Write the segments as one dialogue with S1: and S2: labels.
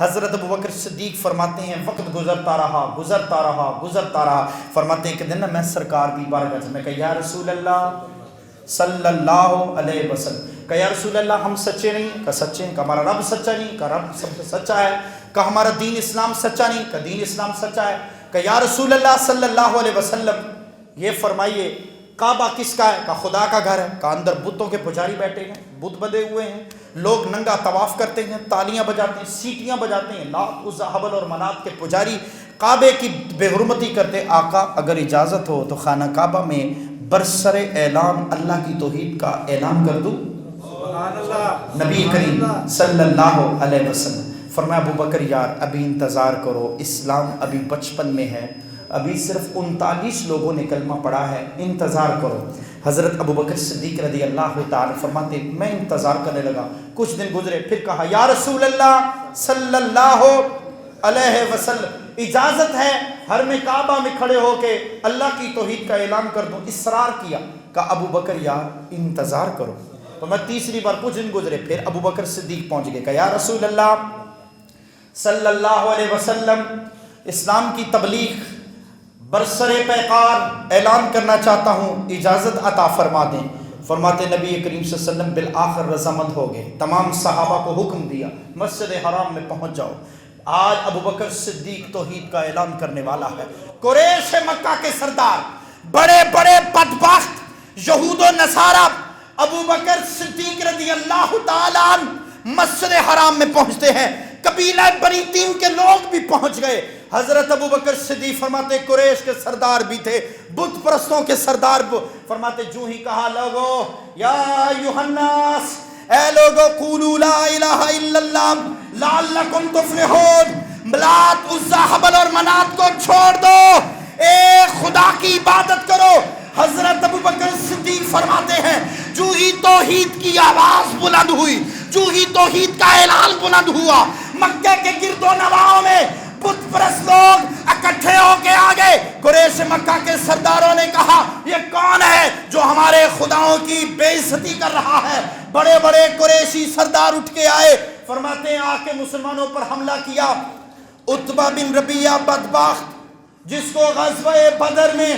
S1: حضرت ابوبکر صدیق فرماتے ہیں وقت گزرتا رہا، فرماتے ہیں کہ دن میں سرکار کی بارگاہ سے میں کہا یا رسول اللہ صلی اللہ علیہ وسلم، کہ یا رسول اللہ ہم سچے نہیں؟ کہ سچے ہیں۔ کہ ہمارا رب سچا نہیں؟ کہ رب سب سے سچا ہے۔ کہ ہمارا دین اسلام سچا نہیں؟ کہ دین اسلام سچا ہے۔ کہ یا رسول اللہ صلی اللہ علیہ وسلم یہ فرمائیے کعبہ کس کا ہے؟ کہ خدا کا گھر ہے۔ کہ اندر بتوں کے پجاری بیٹھے ہیں، بت بدے ہوئے ہیں، لوگ ننگا طواف کرتے ہیں، تالیاں بجاتے ہیں، سیٹیاں بجاتے ہیں، لات عزا حبل اور منات کے پجاری کعبے کی بے حرمتی کرتے۔ آقا اگر اجازت ہو تو خانہ کعبہ میں برسر اعلان اللہ کی توحید کا اعلان کر دوں؟ نبی کریم صلی اللہ علیہ وسلم فرمایا ابو بکر یار ابھی انتظار کرو، اسلام ابھی بچپن میں ہے، ابھی صرف 39 لوگوں نے کلمہ پڑھا ہے، انتظار کرو۔ حضرت ابو بکر صدیق رضی اللہ تعالی فرماتے میں انتظار کرنے لگا، کچھ دن گزرے، پھر کہا یا رسول اللہ صلی اللہ علیہ وسلم اجازت ہے حرم کعبہ میں کھڑے ہو کے اللہ کی توحید کا اعلان کر دوں؟ اصرار کیا۔ کہ ابو بکر یار انتظار کرو۔ تو میں تیسری بار، کچھ دن گزرے، پھر ابو بکر صدیق پہنچ گئے کہ یا رسول اللہ صلی اللہ علیہ وسلم اسلام کی تبلیغ برسر پیکار اعلان کرنا چاہتا ہوں، اجازت عطا فرما دیں۔ فرماتے نبی کریم صلی اللہ علیہ وسلم بالآخر رضامند ہو گئے، تمام صحابہ کو حکم دیا مسجد حرام میں پہنچ جاؤ، آج ابو بکر صدیق توحید کا اعلان کرنے والا ہے۔ قریش مکہ کے سردار، بڑے بڑے بدبخت یہود و نصارہ ابو بکر صدیق رضی اللہ تعالیٰ عنہ مسجد حرام میں پہنچتے ہیں، قبیلہ بنی تیم کے لوگ بھی پہنچ گئے۔ حضرت ابو بکر صدیق فرماتے قریش کے سردار بھی تھے، بت پرستوں کے سردار فرماتے جو ہی کہا لوگو یا ایھا الناس، اے لوگو قولوا لا الہ الا اللہ لعلکم تفلحون، لات عزا حبل اور منات کو چھوڑ دو، ایک خدا کی عبادت کرو۔ حضرت ابو بکر صدیق فرماتے ہیں جو ہی توحید کی آواز بلند ہوئی، جو ہی توحید کا اعلان بلند ہوا، مکہ کے گرد و نواح میں بت پرست لوگ اکٹھے ہو کے آگے۔ قریش مکہ کے سرداروں نے کہا یہ کون ہے جو ہمارے خداؤں کی بے عزتی کر رہا ہے؟ بڑے بڑے قریشی سردار اٹھ کے آئے، فرماتے ہیں آ کے مسلمانوں پر حملہ کیا۔ عتبہ بن ربیعہ بدبخت جس کو غزوہ بدر میں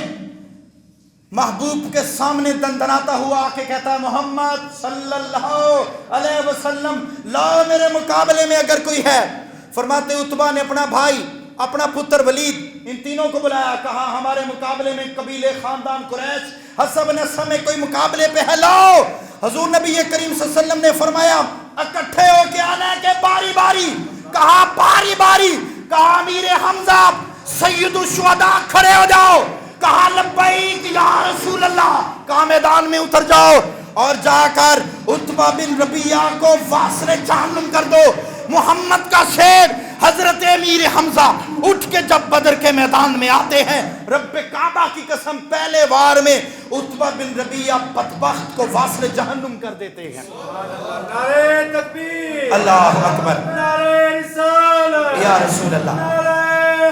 S1: محبوب کے سامنے دندناتا ہوا آ کے کہتا ہے محمد صلی اللہ علیہ وسلم لاؤ میرے مقابلے میں اگر کوئی ہے۔ فرماتے عتبہ نے اپنا بھائی، اپنا پتر ولید، ان تینوں کو بلایا، کہا ہمارے مقابلے میں قبیلے خاندان قریش حسب نسب میں کوئی مقابلے پہ ہے، لاؤ۔ حضور نبی کریم صلی اللہ علیہ وسلم نے فرمایا اکٹھے ہو کے آنا ہے کہ باری باری؟ کہا باری باری۔ کہا امیر حمزہ سید الشہداء کھڑے ہو جاؤ۔ کہا لبیک یا رسول اللہ۔ کہا میدان میں اتر جاؤ اور جا کر عتبہ بن ربیعہ کو واصل جہنم کر دو۔ محمد کا شیر حضرت امیر حمزہ اٹھ کے جب بدر کے میدان میں آتے ہیں، رب کعبہ کی قسم پہلے وار میں عتبہ بن ربیعہ بدبخت کو واصل جہنم کر دیتے ہیں۔
S2: نعرہ تکبیر،
S1: اللہ اکبر،
S2: نعرہ رسالت،
S1: یا رسول اللہ،
S2: نعرہ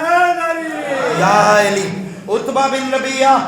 S2: حیدری،
S1: یا علی۔ عتبہ بن ربیعہ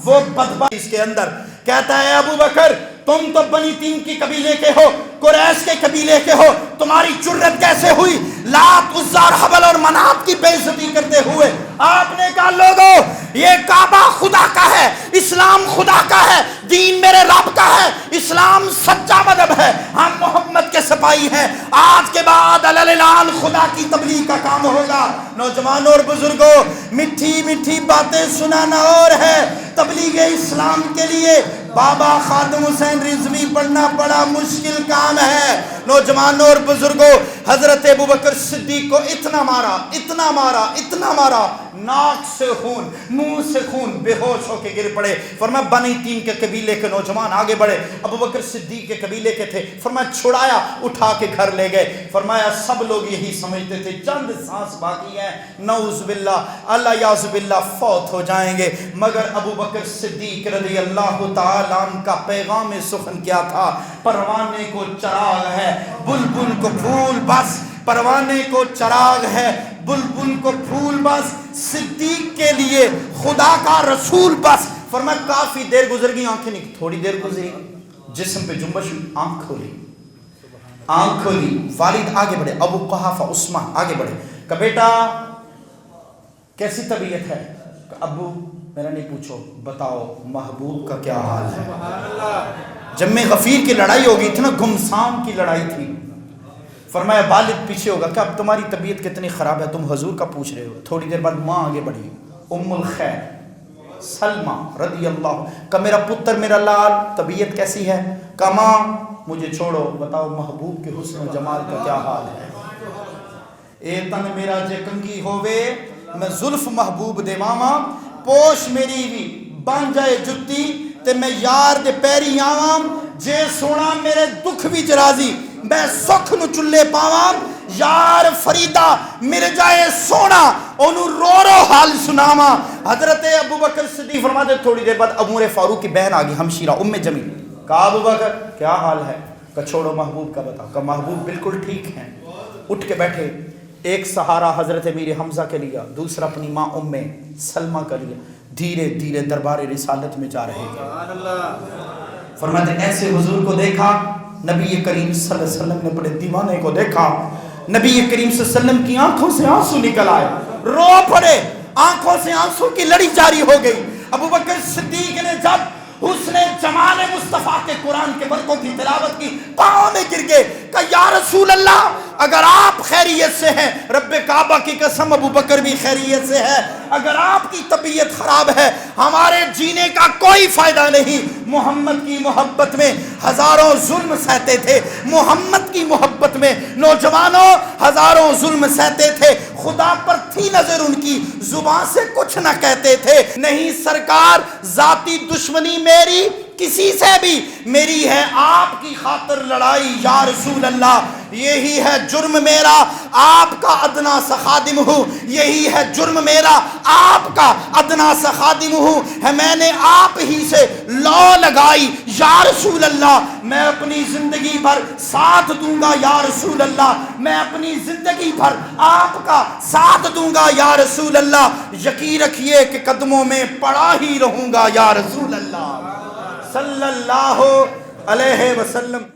S1: وہ بدبخت اس کے اندر کہتا ہے ابو بکر تم تو بنی تیم کی قبیلے کے ہو، قریش کے قبیلے کے ہو، تمہاری جرت کیسے ہوئی لات عزا اور حبل اور منات کی بے عزتی کرتے ہوئے؟ آپ نے کہا لوگو یہ کعبہ خدا کا ہے، اسلام خدا کا ہے، دین میرے رب کا ہے، اسلام سچا مذہب ہے، ہم محمد کے سپاہی ہیں، آج کے بعد اعلان خدا کی تبلیغ کا کام ہوگا۔ نوجوانوں اور بزرگوں، میٹھی میٹھی باتیں سنانا اور ہے، تبلیغ اسلام کے لیے بابا خادم حسین رضوی پڑھنا بڑا مشکل کام ہے۔ نوجوانوں اور بزرگوں، حضرت ابوبکر صدیق کو اتنا مارا، اتنا مارا، اتنا مارا، ناک سے خون، منہ سے خون، بے ہوش ہو کے گر پڑے۔ فرمایا بنی تیم کے قبیلے کے نوجوان آگے بڑھے، ابوبکر صدیق کے قبیلے کے تھے، فرمایا چھڑایا، اٹھا کے گھر لے گئے۔ فرمایا سب لوگ یہی سمجھتے تھے چند سانس باقی ہیں، نعوذ باللہ، اللہ یعوذ باللہ فوت ہو جائیں گے، مگر ابوبکر صدیق رضی اللہ تعالیٰ عنہ کا پیغام سخن کیا تھا؟ پروانے کو چراغ ہے، بلبل کو پھول بس، پروانے کو چراغ ہے، بلبل کو پھول بس، صدیق کے لیے خدا کا رسول بس۔ فرمایا کافی دیر گزر گئی، آنکھیں نہیں، تھوڑی دیر گزری، جسم پہ جنبش، آنکھ کھولی، آنکھ کھولی، والد آگے بڑھے، ابو قحافہ عثمان آگے بڑھے کہ بیٹا کیسی طبیعت ہے؟ کہ ابو میرا نہیں پوچھو، بتاؤ محبوب کا کیا حال ہے؟ جب میں غفیر کی لڑائی ہوگی تھی نا، گمسام کی لڑائی تھی، فرمایا والد پیچھے ہوگا کہ اب تمہاری طبیعت کتنی خراب ہے، تم حضور کا پوچھ رہے ہو۔ تھوڑی دیر بعد ماں آگے بڑھی، ام الخیر سلمہ رضی اللہ کہ میرا پتر میرا لال طبیعت کیسی ہے؟ کہ ماں مجھے چھوڑو، بتاؤ محبوب کے حسن و جمال کا کیا حال ہے؟ اے تن میرا جے کنگی ہووے میں زلف محبوب دے ماما، پوش میری بھی بن جائے جتی تے میں یار دے پیری آوام، جے سونا میرے دکھ بھی جرازی میں سکھ نو چلے پاوام، یار فریدہ مر جائے سونا انہوں رو رو حال سناما۔ حضرت ابو بکر صدیق فرماتے تھوڑی دیر بعد عمر فاروق کی بہن آگئی ہمشیرہ ام جمیل، کہا ابو بکر کیا حال ہے؟ کہ چھوڑو محبوب کا بتاؤ۔ کہ محبوب بالکل ٹھیک ہیں۔ اٹھ کے بیٹھے، ایک سہارا حضرت امیر حمزہ کے لیا، دوسرا اپنی ماں ام سلمہ کا لیا، دھیرے دھیرے دربار رسالت میں جا رہے ہیں۔ فرماتے ایسے حضور کو دیکھا، نبی کریم صلی اللہ علیہ وسلم نے بڑے دیوانے کو دیکھا، نبی کریم صلی اللہ علیہ وسلم کی آنکھوں سے آنسو نکل آئے، رو پڑے، آنکھوں سے آنسو کی لڑی جاری ہو گئی۔ ابو بکر صدیق نے جب حسن جمال مصطفیٰ کے قرآن کے برکوں کی تلاوت کی، پاؤں میں گر گئے کہ یا رسول اللہ اگر آپ خیریت سے ہیں، رب کعبہ کی قسم ابو بکر بھی خیریت سے ہے، اگر آپ کی طبیعت خراب ہے ہمارے جینے کا کوئی فائدہ نہیں۔ محمد کی محبت میں ہزاروں ظلم سہتے تھے، محمد کی محبت میں نوجوانوں ہزاروں ظلم سہتے تھے، خدا پر تھی نظر ان کی، زبان سے کچھ نہ کہتے تھے۔ نہیں سرکار، ذاتی دشمنی میری کسی سے بھی، میری ہے آپ کی خاطر لڑائی یا رسول اللہ، یہی ہے جرم میرا، آپ کا ادنا سا خادم ہوں، یہی ہے جرم میرا، آپ کا ادنا سا خادم ہوں، ہے میں نے آپ ہی سے لو لگائی یا رسول اللہ، میں اپنی زندگی بھر ساتھ دوں گا یا رسول اللہ، میں اپنی زندگی بھر آپ کا ساتھ دوں گا یا رسول اللہ، یقین رکھیے کہ قدموں میں پڑا ہی رہوں گا یا رسول اللہ صلی اللہ علیہ وسلم۔